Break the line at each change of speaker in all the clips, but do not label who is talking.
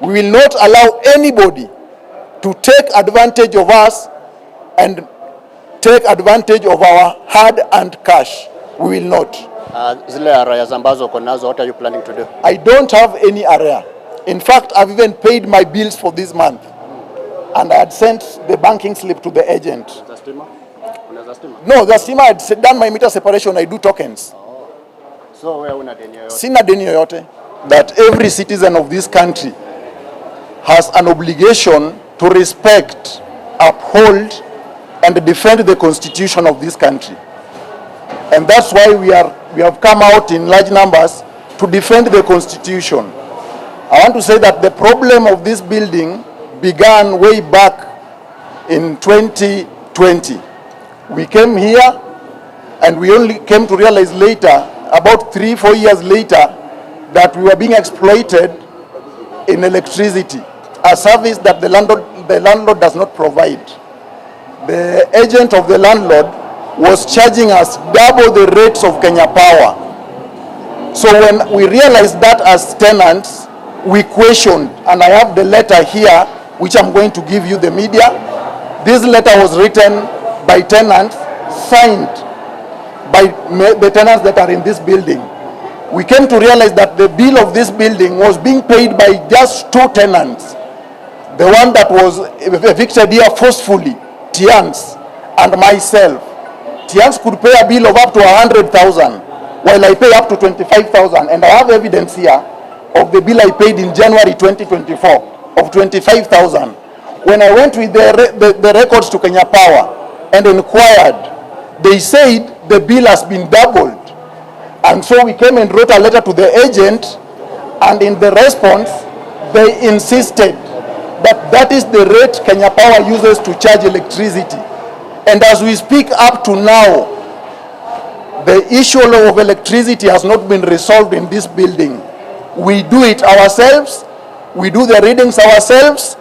We will not allow anybody to take advantage of us and take advantage of our hard-earned cash. We will not.
Zile arrears ambazo uko nazo, what are you planning to do?
I don't have any arrear. In fact, I've even paid my bills for this month. And I had sent the banking slip to the agent.
The steamer?
No, the steamer had done my meter separation. I do tokens.
Oh. So where una deni yoyote?
Sina deni yoyote. That every citizen of this country has an obligation to respect, uphold, and defend the constitution of this country. And that's why we have come out in large numbers to defend the constitution. I want to say that the problem of this building began way back in 2020. We came here and we only came to realize later, about 3-4 years later, that we were being exploited in electricity, a service that the landlord does not provide. The agent of the landlord was charging us double the rates of Kenya Power. So when we realized that as tenants, we questioned, and I have the letter here, which I'm going to give you, the media. This letter was written by tenants, signed by the tenants that are in this building. We came to realize that the bill of this building was being paid by just 2 tenants. The one that was evicted here forcefully, Tians, and myself. Tians could pay a bill of up to 100,000, while I pay up to 25,000, and I have evidence here of the bill I paid in January 2024 of 25,000. When I went with the records to Kenya Power and inquired, they said the bill has been doubled. And so we came and wrote a letter to the agent, and in the response, they insisted that that is the rate Kenya Power uses to charge electricity. And as we speak up to now, the issue of electricity has not been resolved in this building. We do it ourselves, we do the readings ourselves,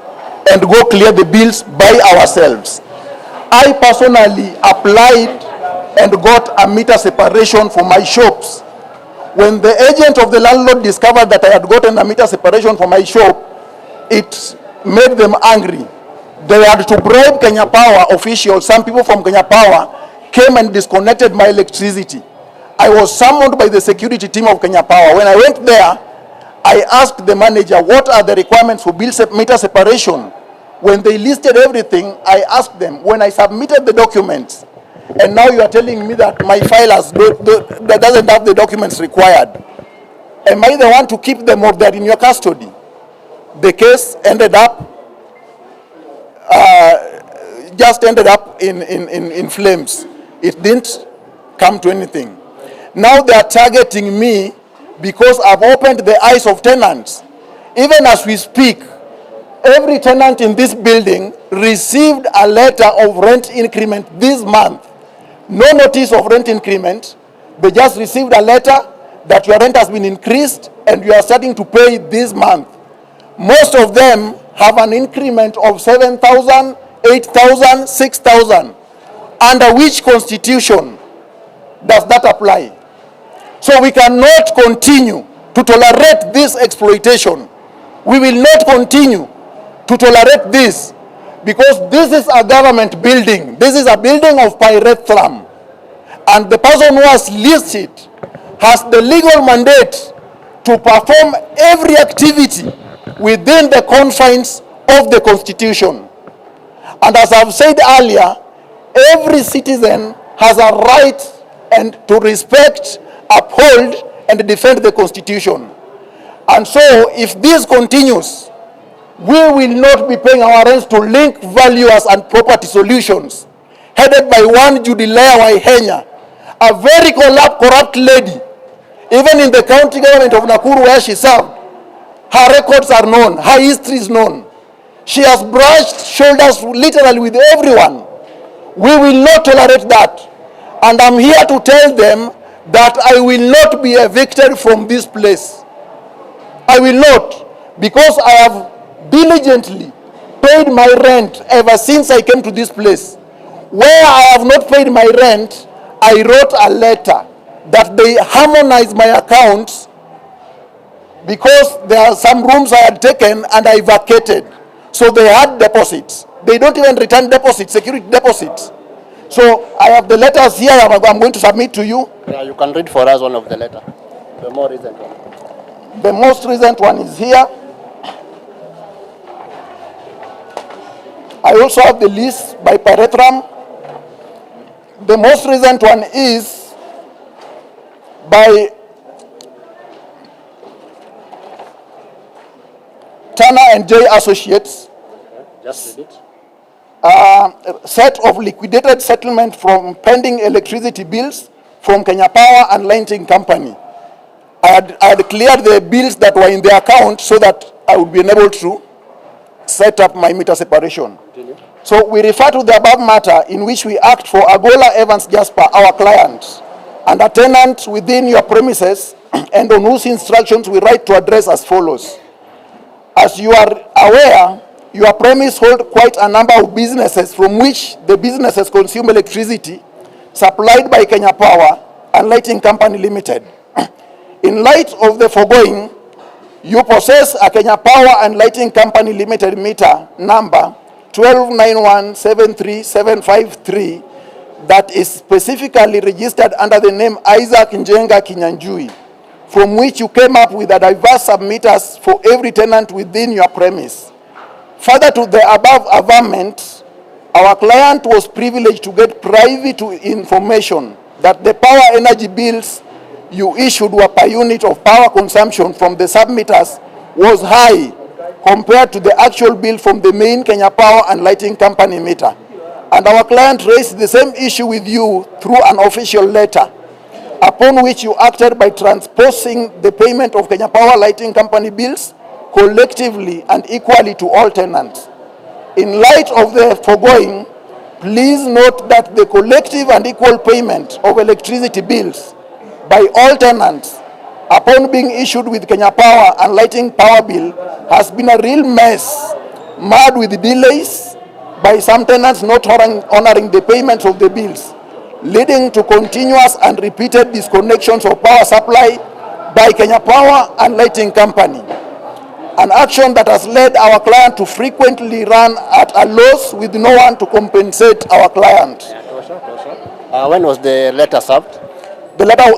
and go clear the bills by ourselves. I personally applied and got a meter separation for my shops. When the agent of the landlord discovered that I had gotten a meter separation for my shop, it made them angry. They had to bribe Kenya Power officials. Some people from Kenya Power came and disconnected my electricity. I was summoned by the security team of Kenya Power. When I went there, I asked the manager, what are the requirements for meter separation? When they listed everything, I asked them, when I submitted the documents, And now you are telling me that my file that doesn't have the documents required. Am I the one to keep them or they're in your custody? The case ended up, just ended up in flames. It didn't come to anything. Now they are targeting me because I've opened the eyes of tenants. Even as we speak, every tenant in this building received a letter of rent increment this month. No notice of rent increment. They just received a letter that your rent has been increased and you are starting to pay this month. Most of them have an increment of 7,000, 8,000, 6,000. Under which constitution does that apply? So we cannot continue to tolerate this exploitation. We will not continue to tolerate this, because this is a government building. This is a building of pyrethrum. And the person who has leased it has the legal mandate to perform every activity within the confines of the Constitution. And as I've said earlier, every citizen has a right and to respect, uphold, and defend the Constitution. And so, if this continues, we will not be paying our rents to Link Valuers and Property Solutions, headed by one Judilea Waihenya, a very corrupt lady. Even in the county government of Nakuru where she served, her records are known, her history is known. She has brushed shoulders literally with everyone. We will not tolerate that. And I'm here to tell them that I will not be evicted from this place. I will not, because I have diligently paid my rent ever since I came to this place. Where I have not paid my rent, I wrote a letter that they harmonize my accounts, because there are some rooms I had taken and I vacated. So they had deposits. They don't even return deposits, security deposits. So I have the letters here I'm going to submit to you.
Yeah, you can read for us one of the letter, the more recent one.
The most recent one is here. I also have the lease by Pyrethrum. The most recent one is by Turner and J Associates.
Okay. Just read it.
Set of liquidated settlement from pending electricity bills from Kenya Power and Lighting Company. I had cleared the bills that were in the account so that I would be able to set up my meter separation.
Continue.
So we refer to the above matter in which we act for Agola Evans Jasper, our client, and a tenant within your premises, and on whose instructions we write to address as follows. As you are aware, your premise holds quite a number of businesses from which the businesses consume electricity supplied by Kenya Power and Lighting Company Limited. In light of the foregoing, you possess a Kenya Power and Lighting Company Limited meter number 129173753 that is specifically registered under the name Isaac Njenga Kinyanjui, from which you came up with a diverse submitters for every tenant within your premise. Further to the above averment, our client was privileged to get private information that the power energy bills you issued were per unit of power consumption from the submitters was high compared to the actual bill from the main Kenya Power and Lighting Company meter. And our client raised the same issue with you through an official letter, upon which you acted by transposing the payment of Kenya Power Lighting Company bills collectively and equally to all tenants. In light of the foregoing, please note that the collective and equal payment of electricity bills by all tenants upon being issued with Kenya Power and Lighting Power Bill has been a real mess, marred with delays by some tenants not honoring the payments of the bills, leading to continuous and repeated disconnections of power supply by Kenya Power and Lighting Company. An action that has led our client to frequently run at a loss with no one to compensate our client.
When was the letter served?
The letter,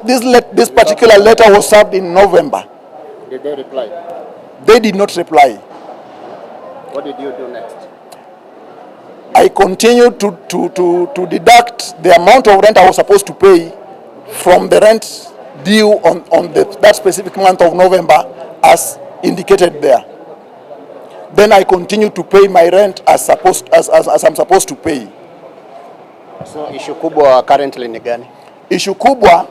this particular letter was served in November.
Did they reply?
They did not reply.
What did you do next?
I continued to deduct the amount of rent I was supposed to pay from the rent due on that specific month of November as indicated there. Then I continued to pay my rent as I'm supposed to pay.
So issue kubwa currently ni gani?
Issue kubwa,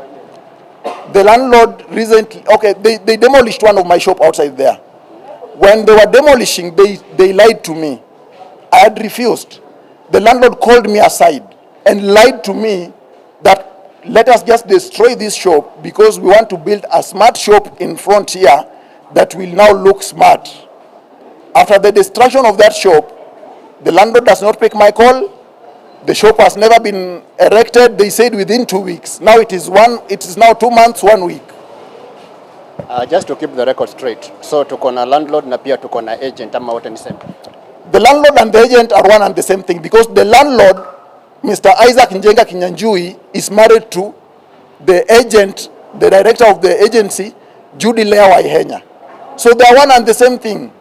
the landlord recently, okay, they demolished one of my shop outside there. When they were demolishing, they lied to me. I had refused. The landlord called me aside and lied to me that let us just destroy this shop because we want to build a smart shop in front here that will now look smart. After the destruction of that shop, the landlord does not pick my call. The shop has never been erected. They said within 2 weeks. Now it is now 2 months, 1 week.
Just to keep the record straight. So tuko na landlord na pia tuko na agent ama wote ni same?
The landlord and the agent are one and the same thing because the landlord, Mr. Isaac Njenga Kinyanjui, is married to the agent, the director of the agency, Judy Lea Waihenya. So they are one and the same thing.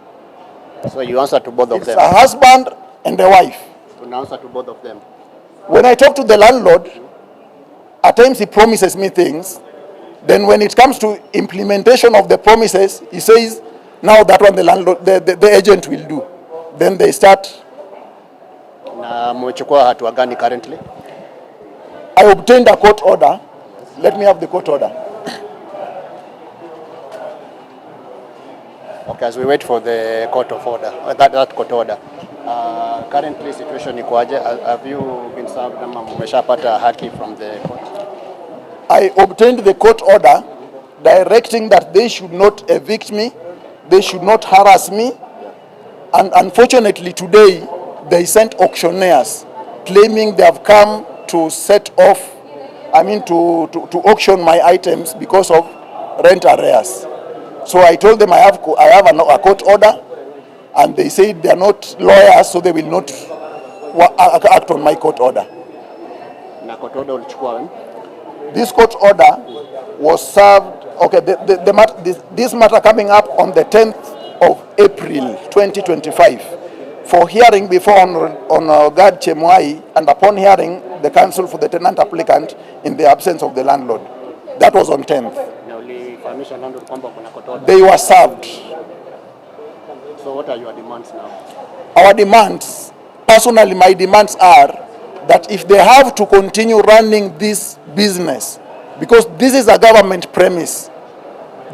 So you answer to both of them?
It's a husband and a wife.
To answer to both of them.
When I talk to the landlord, at times he promises me things. Then when it comes to implementation of the promises, he says, now that one the landlord, the agent will do. Then they start.
Na mmechukua hatua gani currently?
I obtained a court order. Let me have the court order.
Okay, as we wait for the court of order, that court order. Currently situation ikoaje? Have you been served ama mmeshapata haki from the court?
I obtained the court order directing that they should not evict me, they should not harass me. And unfortunately today, they sent auctioneers claiming they have come to set off, to auction my items because of rent arrears. So I told them I have a court order, and they said they are not lawyers, so they will not act on my court order.
Na court order ulichukua when?
This court order was served, okay, this matter coming up on the 10th of April 2025 for hearing before on Guard Chemwai, and upon hearing the counsel for the tenant applicant in the absence of the landlord. That was on 10th. They were served.
So what are your demands now?
Our demands, personally my demands are that if they have to continue running this business, because this is a government premise,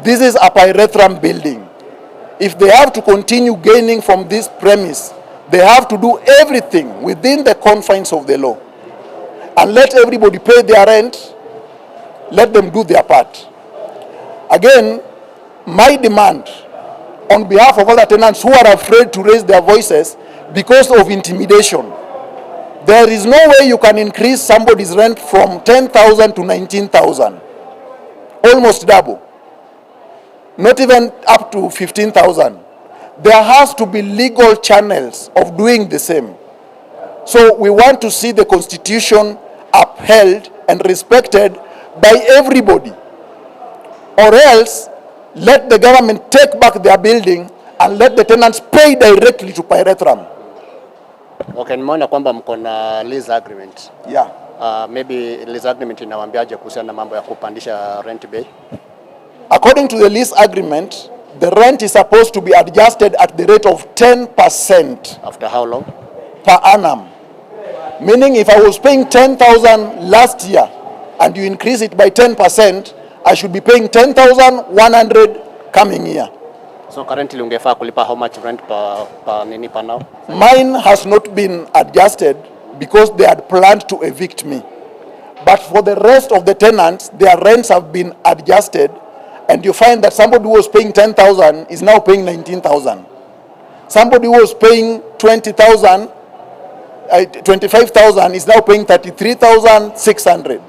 this is a pyrethrum building, if they have to continue gaining from this premise, they have to do everything within the confines of the law. And let everybody pay their rent, let them do their part. Again, my demand on behalf of other tenants who are afraid to raise their voices because of intimidation, there is no way you can increase somebody's rent from 10,000 to 19,000, almost double. Not even up to 15,000. There has to be legal channels of doing the same. So we want to see the Constitution upheld and respected by everybody. Or else, let the government take back their building and let the tenants pay directly to Pyrethrum.
Okay, nimeona kwamba mko na lease agreement.
Yeah.
Maybe lease agreement inawaambiaje kuhusiana na mambo ya kupandisha rent bay?
According to the lease agreement, the rent is supposed to be adjusted at the rate of 10%.
After how long?
Per annum. Meaning if I was paying 10,000 last year and you increase it by 10%, I should be paying 10,100 coming year.
So currently ungefaa kulipa how much rent per now?
Mine has not been adjusted because they had planned to evict me. But for the rest of the tenants, their rents have been adjusted, and you find that somebody who was paying 10,000 is now paying 19,000. Somebody who was paying 20,000, 25,000 is now paying 33,600.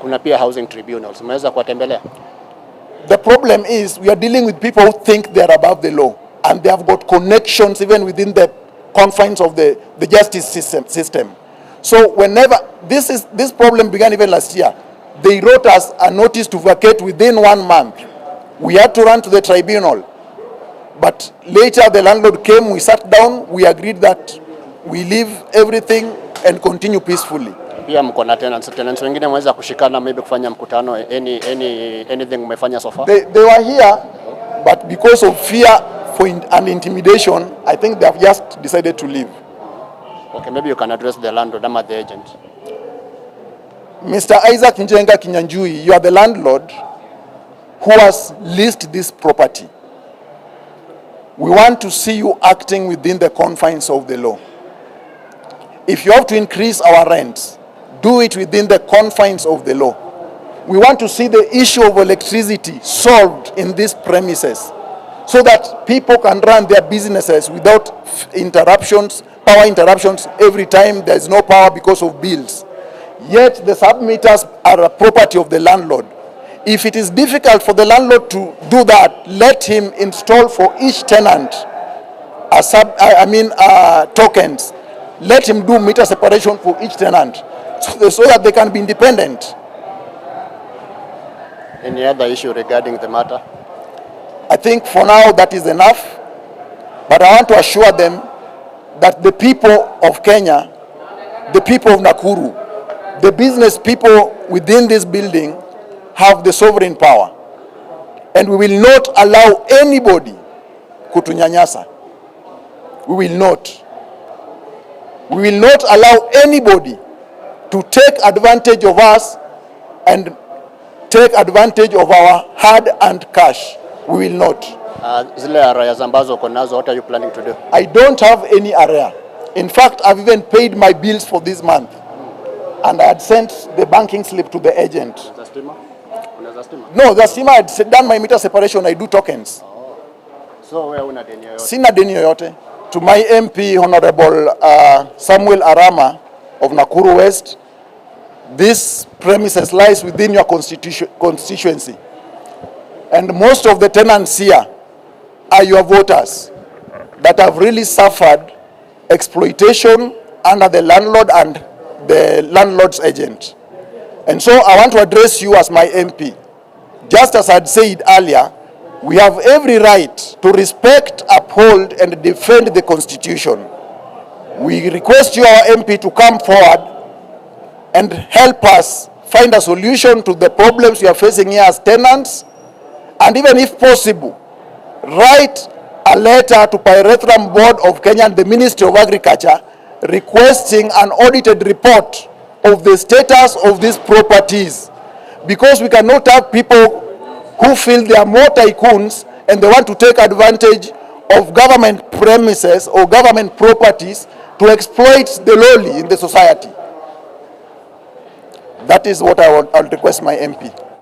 Kuna pia housing tribunals. Umeweza kuwatembelea?
The problem is we are dealing with people who think they are above the law, and they have got connections even within the confines of the justice system. So whenever this problem began even last year, they wrote us a notice to vacate within 1 month. We had to run to the tribunal. But later the landlord came, we sat down, we agreed that we leave everything and continue peacefully.
Pia mko na tenants wengine mweza kushikana maybe kufanya mkutano, anything umefanya so far?
They were here, but because of fear and intimidation, I think they have just decided to leave.
Okay, maybe you can address the landlord ama the agent.
Mr. Isaac Njenga Kinyanjui, you are the landlord who has leased this property. We want to see you acting within the confines of the law. If you have to increase our rents, do it within the confines of the law. We want to see the issue of electricity solved in these premises so that people can run their businesses without interruptions, power interruptions every time there is no power because of bills. Yet the sub-meters are a property of the landlord. If it is difficult for the landlord to do that, let him install for each tenant tokens. Let him do meter separation for each tenant so that they can be independent.
Any other issue regarding the matter?
I think for now that is enough, but I want to assure them that the people of Kenya, the people of Nakuru, the business people within this building have the sovereign power, and we will not allow anybody kutunyanyasa. We will not. We will not allow anybody to take advantage of us and take advantage of our hard-earned cash. We will not.
Zile arrears ambazo uko nazo, what are you planning to do?
I don't have any arrear. In fact, I've even paid my bills for this month. And I had sent the banking slip to the agent. No, the stima I had done my meter separation. I do tokens.
So where una deni yoyote?
Sina deni yoyote. To my MP, Honorable Samuel Arama of Nakuru West, this premises lies within your constituency. And most of the tenants here are your voters that have really suffered exploitation under the landlord and the landlord's agent. And so I want to address you as my MP. Just as I'd said earlier, we have every right to respect, uphold, and defend the Constitution. We request you, our MP, to come forward and help us find a solution to the problems we are facing here as tenants, and even if possible, write a letter to Pyrethrum Board of Kenya and the Ministry of Agriculture requesting an audited report of the status of these properties, because we cannot have people who feel they are more tycoons and they want to take advantage of government premises or government properties to exploit the lowly in the society. That is what I'll request my MP.